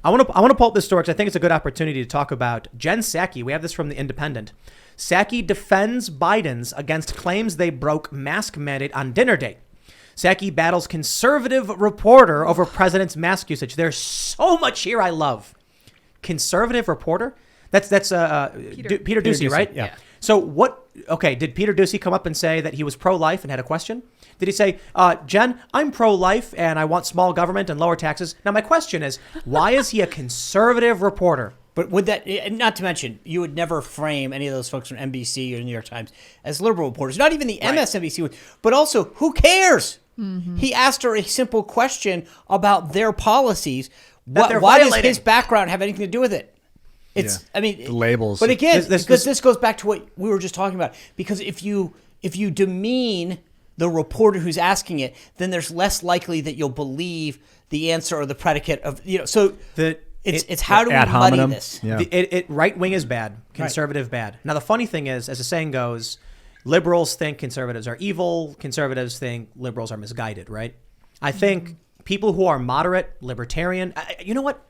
I want to pull up this story because I think it's a good opportunity to talk about Jen Psaki. We have this from The Independent. Psaki defends Biden's against claims they broke mask mandate on dinner date. Psaki battles conservative reporter over president's mask usage. There's so much here I love. Conservative reporter? That's Peter Doocy, right? Yeah. So what? Okay, did Peter Doocy come up and say that he was pro-life and had a question? Did he say, Jen, I'm pro-life and I want small government and lower taxes? Now, my question is, why is he a conservative reporter? But would that, not to mention, you would never frame any of those folks from NBC or the New York Times as liberal reporters, not even the MSNBC would, but also, who cares? Mm-hmm. He asked her a simple question about their policies. Why does his background have anything to do with it? I mean, the labels. But again, because this goes back to what we were just talking about. Because if you demean the reporter who's asking it, then there's less likely that you'll believe the answer or the predicate of, So it's how do we muddy this? Yeah. Right wing is bad, conservative bad. Now the funny thing is, as the saying goes, liberals think conservatives are evil. Conservatives think liberals are misguided, right? I think people who are moderate, libertarian, you know what?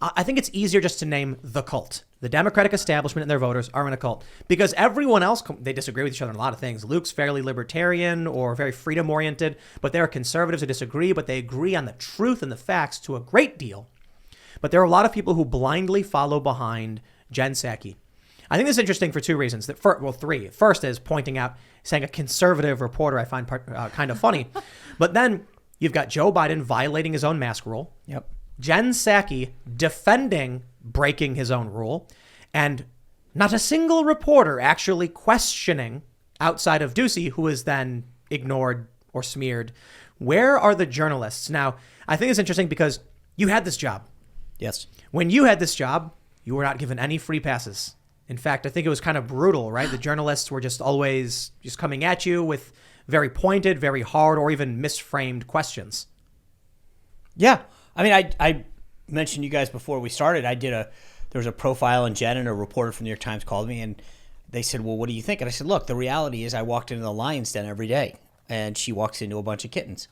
I think it's easier just to name the cult. The Democratic establishment and their voters are in a cult because everyone else, they disagree with each other on a lot of things. Luke's fairly libertarian or very freedom oriented, but there are conservatives who disagree, but they agree on the truth and the facts to a great deal. But there are a lot of people who blindly follow behind Jen Psaki. I think this is interesting for two reasons. Three. First is pointing out, saying a conservative reporter I find kind of funny. But then you've got Joe Biden violating his own mask rule. Yep. Jen Psaki defending breaking his own rule. And not a single reporter actually questioning, outside of Doocy, who is then ignored or smeared. Where are the journalists? Now, I think it's interesting because you had this job. Yes. When you had this job, you were not given any free passes. In fact, I think it was kind of brutal, right? The journalists were just always just coming at you with very pointed, very hard, or even misframed questions. Yeah. I mean, I mentioned you guys before we started. There was a profile on Jen, and a reporter from the New York Times called me, and they said, well, what do you think? And I said, look, the reality is I walked into the lion's den every day, and she walks into a bunch of kittens.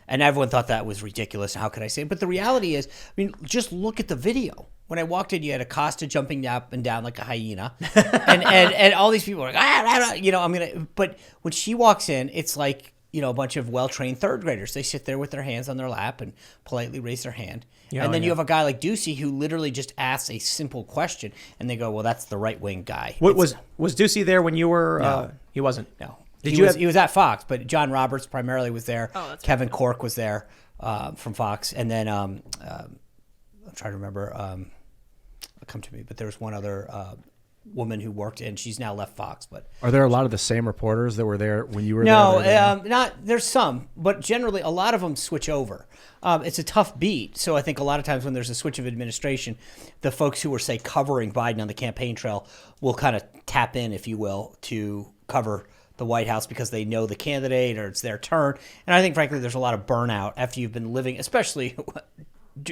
And everyone thought that was ridiculous. How could I say it? But the reality is, I mean, just look at the video. When I walked in, you had Acosta jumping up and down like a hyena. and all these people are like, but when she walks in, it's like, a bunch of well-trained third graders. They sit there with their hands on their lap and politely raise their hand. And then you have a guy like Doocy who literally just asks a simple question, and they go, well, that's the right-wing guy. Was Doocy there when you were? No. He wasn't. No. He was at Fox, but John Roberts primarily was there. Kevin cool. Corke was there from Fox. And then I'm trying to remember. Come to me, but there was one other woman who worked, and she's now left Fox. But are there a lot of the same reporters that were there when you were there? No, not. There's some, but generally a lot of them switch over. It's a tough beat, so I think a lot of times when there's a switch of administration, the folks who were, say, covering Biden on the campaign trail will kind of tap in, if you will, to cover the White House because they know the candidate or it's their turn. And I think, frankly, there's a lot of burnout after you've been living, especially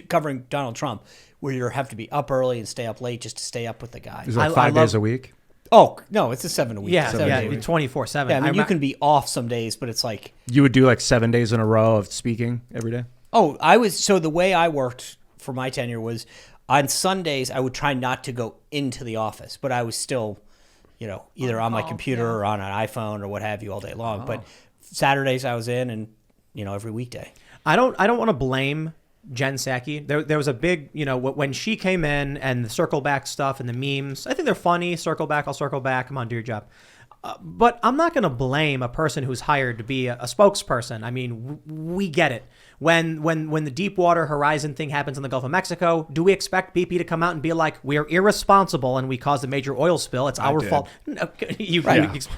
covering Donald Trump, where you have to be up early and stay up late just to stay up with the guy. Is it like 5 days a week? Oh, no, it's a 7 a week. Yeah, 24/7. 24/7. Yeah, I mean, you can be off some days, but it's like... You would do like 7 days in a row of speaking every day? Oh, so the way I worked for my tenure was on Sundays, I would try not to go into the office, but I was still, either on my computer or on an iPhone or what have you all day long. But Saturdays I was in and, every weekday. I don't want to blame Jen Psaki. There was a big, when she came in and the circle back stuff and the memes, I think they're funny. Circle back, I'll circle back. Come on, do your job. But I'm not going to blame a person who's hired to be a spokesperson. I mean, we get it. When the Deepwater Horizon thing happens in the Gulf of Mexico, do we expect BP to come out and be like, we're irresponsible and we caused a major oil spill? It's our fault. No,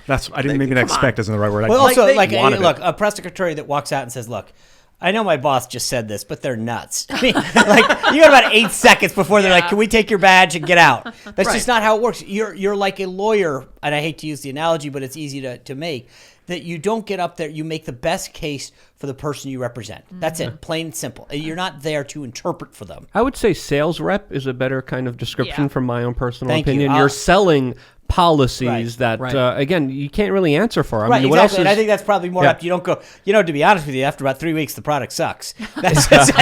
That's I didn't maybe expect isn't the right word. Well, also, look, a press secretary that walks out and says, look, I know my boss just said this, but they're nuts. I mean, you got about 8 seconds before they're like, can we take your badge and get out? That's just not how it works. You're like a lawyer, and I hate to use the analogy, but it's easy to make, that you don't get up there, you make the best case for the person you represent. That's it, plain and simple. You're not there to interpret for them. I would say sales rep is a better kind of description from my own personal Thank opinion. you. You're selling policies that, again, you can't really answer for. I mean, what else is... And I think that's probably more up. You don't go, to be honest with you, after about 3 weeks, the product sucks. That's just,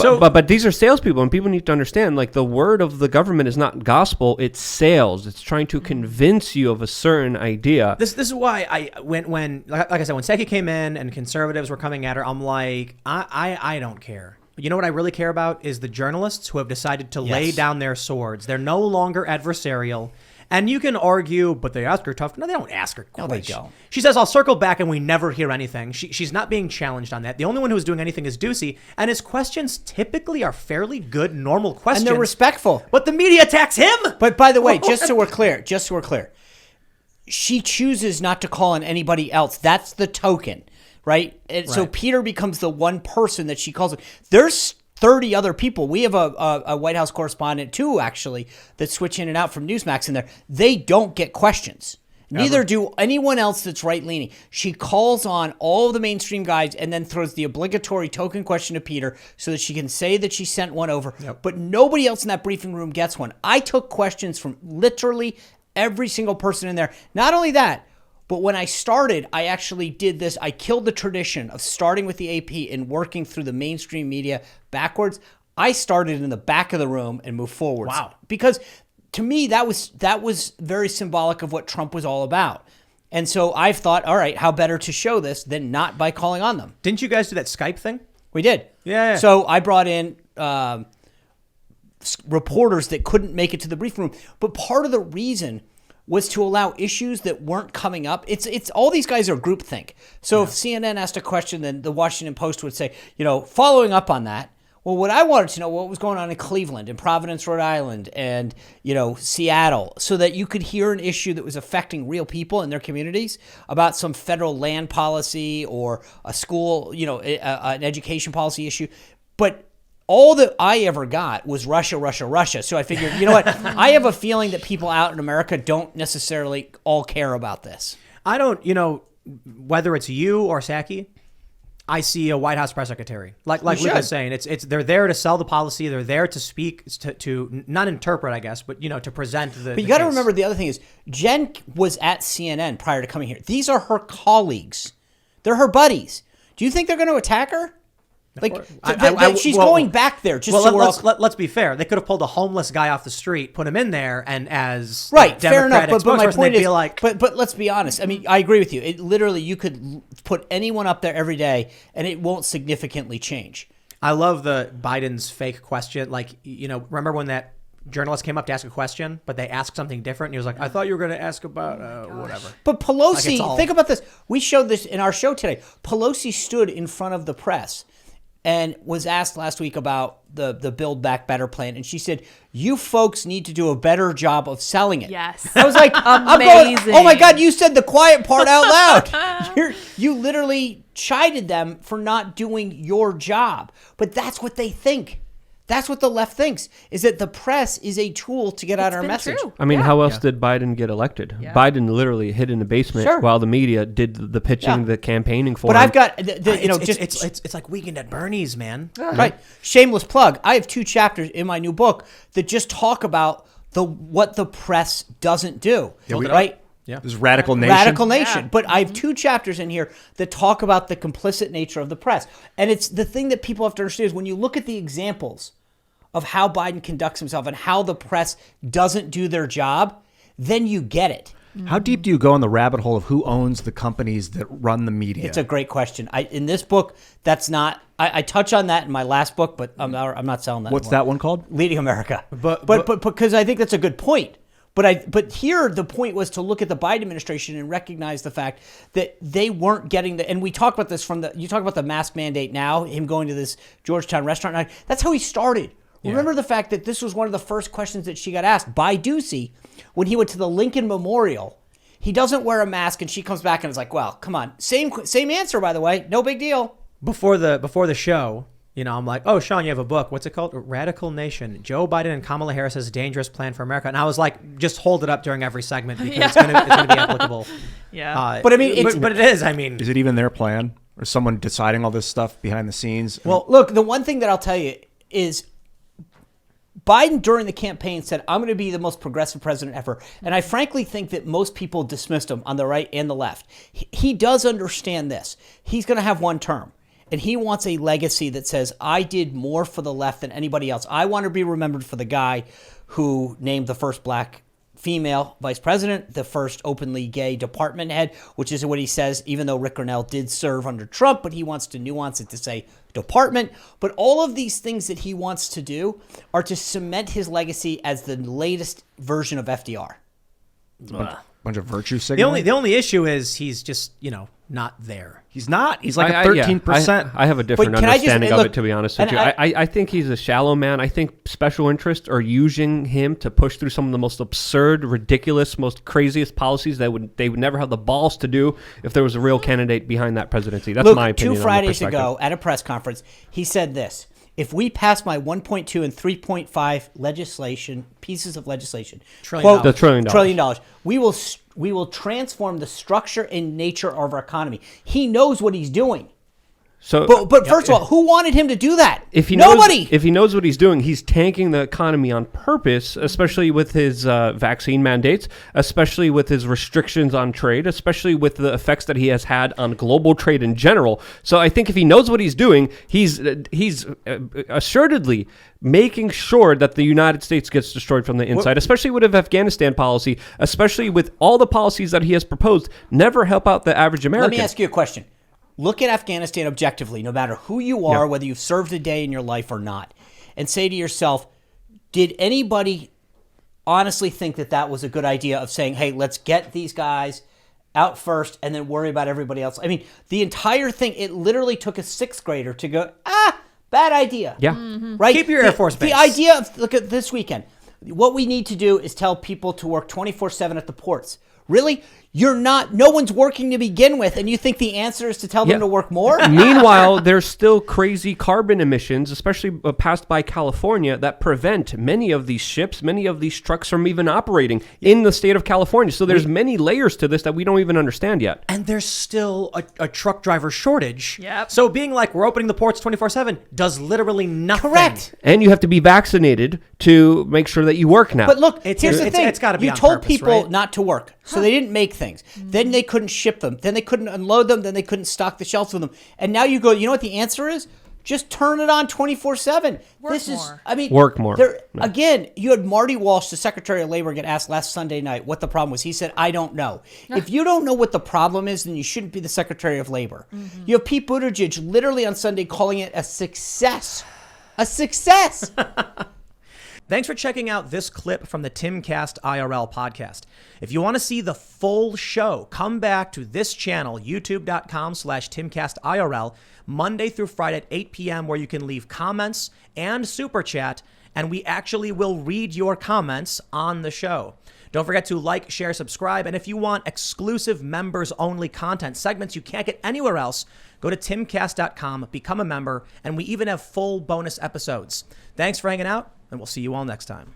but these are salespeople, and people need to understand, like, the word of the government is not gospel, it's sales. It's trying to convince you of a certain idea. This is why when like I said, when Psaki came in and conservatives were coming at her, I'm like, I don't care. You know what I really care about is the journalists who have decided to lay down their swords. They're no longer adversarial. And you can argue, but they ask her tough. No, they don't ask her questions. No, they don't. She says, I'll circle back, and we never hear anything. She's not being challenged on that. The only one who's doing anything is Ducey, and his questions typically are fairly good, normal questions. And they're respectful. But the media attacks him. But by the way, just so we're clear, she chooses not to call on anybody else. That's the token, right? And so Peter becomes the one person that she calls. There's 30 other people. We have a White House correspondent too, actually, that switch in and out from Newsmax in there. They don't get questions. Neither do anyone else that's right-leaning. She calls on all of the mainstream guys and then throws the obligatory token question to Peter so that she can say that she sent one over. But nobody else in that briefing room gets one. I took questions from literally every single person in there. Not only that, but when I started, I actually did this. I killed the tradition of starting with the AP and working through the mainstream media backwards. I started in the back of the room and moved forwards. Wow. Because to me, that was very symbolic of what Trump was all about. And so I've thought, all right, how better to show this than not by calling on them? Didn't you guys do that Skype thing? We did. Yeah. So I brought in reporters that couldn't make it to the briefing room. But part of the reason was to allow issues that weren't coming up. It's all these guys are groupthink. So if CNN asked a question, then the Washington Post would say, following up on that. Well, what I wanted to know what was going on in Cleveland, in Providence, Rhode Island, and Seattle, so that you could hear an issue that was affecting real people in their communities about some federal land policy or a school, an education policy issue. But all that I ever got was Russia, Russia, Russia. So I figured, you know what? I have a feeling that people out in America don't necessarily all care about this. I don't, whether it's you or Psaki, I see a White House press secretary. Like Luke was saying, it's they're there to sell the policy. They're there to speak, to not interpret, I guess, but, to present the But you got to remember the other thing is Jen was at CNN prior to coming here. These are her colleagues. They're her buddies. Do you think they're going to attack her? She's going back there. Let's be fair. They could have pulled a homeless guy off the street, put him in there, and as fair enough. But my point is, like, but let's be honest. I mean, I agree with you. It literally, you could put anyone up there every day, and it won't significantly change. I love the Biden's fake question. Like, remember when that journalist came up to ask a question, but they asked something different, and he was like, "I thought you were going to ask about whatever." But Pelosi, think about this. We showed this in our show today. Pelosi stood in front of the press and was asked last week about the Build Back Better plan. And she said, you folks need to do a better job of selling it. Yes. I was like, amazing. Oh my God, you said the quiet part out loud. You literally chided them for not doing your job. But that's what they think. That's what the left thinks, is that the press is a tool to get out our message. True. I mean, how else did Biden get elected? Yeah. Biden literally hid in the basement while the media did the pitching, the campaigning for him. But I've got, it's like Weekend at Bernie's, man. Right. Shameless plug. I have 2 chapters in my new book that just talk about what the press doesn't do. Right? Yeah. This is Radical Nation. Radical Nation. Yeah. But I have 2 chapters in here that talk about the complicit nature of the press. And it's the thing that people have to understand is when you look at the examples of how Biden conducts himself and how the press doesn't do their job, then you get it. How deep do you go in the rabbit hole of who owns the companies that run the media? It's a great question. In this book, that's not. I touch on that in my last book, but I'm not selling that. What's anymore. that one called? Leading America. But because I think that's a good point. But here the point was to look at the Biden administration and recognize the fact that they weren't getting and we talk about this you talk about the mask mandate now, him going to this Georgetown restaurant. That's how he started. Yeah. Remember the fact that this was one of the first questions that she got asked by Ducey when he went to the Lincoln Memorial. He doesn't wear a mask, and she comes back and is like, well, come on. Same answer, by the way. No big deal. Before the show, I'm like, oh, Sean, you have a book. What's it called? Radical Nation. Joe Biden and Kamala Harris's Dangerous Plan for America. And I was like, just hold it up during every segment because it's going to be applicable. Yeah. But I mean, but it is. I mean, is it even their plan? Or someone deciding all this stuff behind the scenes? Well, look, the one thing that I'll tell you is Biden during the campaign said, I'm going to be the most progressive president ever. And I frankly think that most people dismissed him on the right and the left. He does understand this. He's going to have one term. And he wants a legacy that says, I did more for the left than anybody else. I want to be remembered for the guy who named the first black female vice president, the first openly gay department head, which is what he says, even though Rick Grenell did serve under Trump, but he wants to nuance it to say department. But all of these things that he wants to do are to cement his legacy as the latest version of FDR. Bunch of virtue signaling. The only issue is he's just, not there. He's not. He's like 13%. I have a different But can I just- understanding look, of it, to be honest with and you. I think he's a shallow man. I think special interests are using him to push through some of the most absurd, ridiculous, most craziest policies that they would never have the balls to do if there was a real candidate behind that presidency. That's my opinion. 2 Fridays ago at a press conference, he said this: if we pass my 1.2 and 3.5 pieces of legislation, Trillion The $1 trillion. we will transform the structure and nature of our economy. He knows what he's doing. So, But first of all, who wanted him to do that? Nobody. If he knows what he's doing, he's tanking the economy on purpose, especially with his vaccine mandates, especially with his restrictions on trade, especially with the effects that he has had on global trade in general. So I think if he knows what he's doing, he's assuredly making sure that the United States gets destroyed from the inside, especially with his Afghanistan policy, especially with all the policies that he has proposed, never help out the average American. Let me ask you a question. Look at Afghanistan objectively, no matter who you are, whether you've served a day in your life or not, and say to yourself, did anybody honestly think that that was a good idea of saying, hey, let's get these guys out first and then worry about everybody else? I mean, the entire thing, it literally took a 6th grader to go, bad idea. Yeah. Right? Keep your Air Force base. The idea of, look at this weekend. What we need to do is tell people to work 24/7 at the ports. Really? No one's working to begin with, and you think the answer is to tell them to work more? Meanwhile, there's still crazy carbon emissions, especially passed by California, that prevent many of these ships, many of these trucks from even operating in the state of California. So there's many layers to this that we don't even understand yet. And there's still a truck driver shortage. Yep. So being like, we're opening the ports 24/7 does literally nothing. Correct. And you have to be vaccinated to make sure that you work now. But look, It's- here's the it's- thing. it's gotta be you on told purpose, people right? not to work, so they didn't make things. Then they couldn't ship them. Then they couldn't unload them. Then they couldn't stock the shelves with them. And now you go, you know what the answer is? Just turn it on 24/7. Work more. Work more. Again, you had Marty Walsh, the Secretary of Labor, get asked last Sunday night what the problem was. He said, I don't know. If you don't know what the problem is, then you shouldn't be the Secretary of Labor. You have Pete Buttigieg literally on Sunday calling it a success. A success. Thanks for checking out this clip from the Timcast IRL podcast. If you want to see the full show, come back to this channel, youtube.com/TimcastIRL, Monday through Friday at 8 p.m., where you can leave comments and super chat, and we actually will read your comments on the show. Don't forget to like, share, subscribe, and if you want exclusive members-only content, segments you can't get anywhere else, go to timcast.com, become a member, and we even have full bonus episodes. Thanks for hanging out, and we'll see you all next time.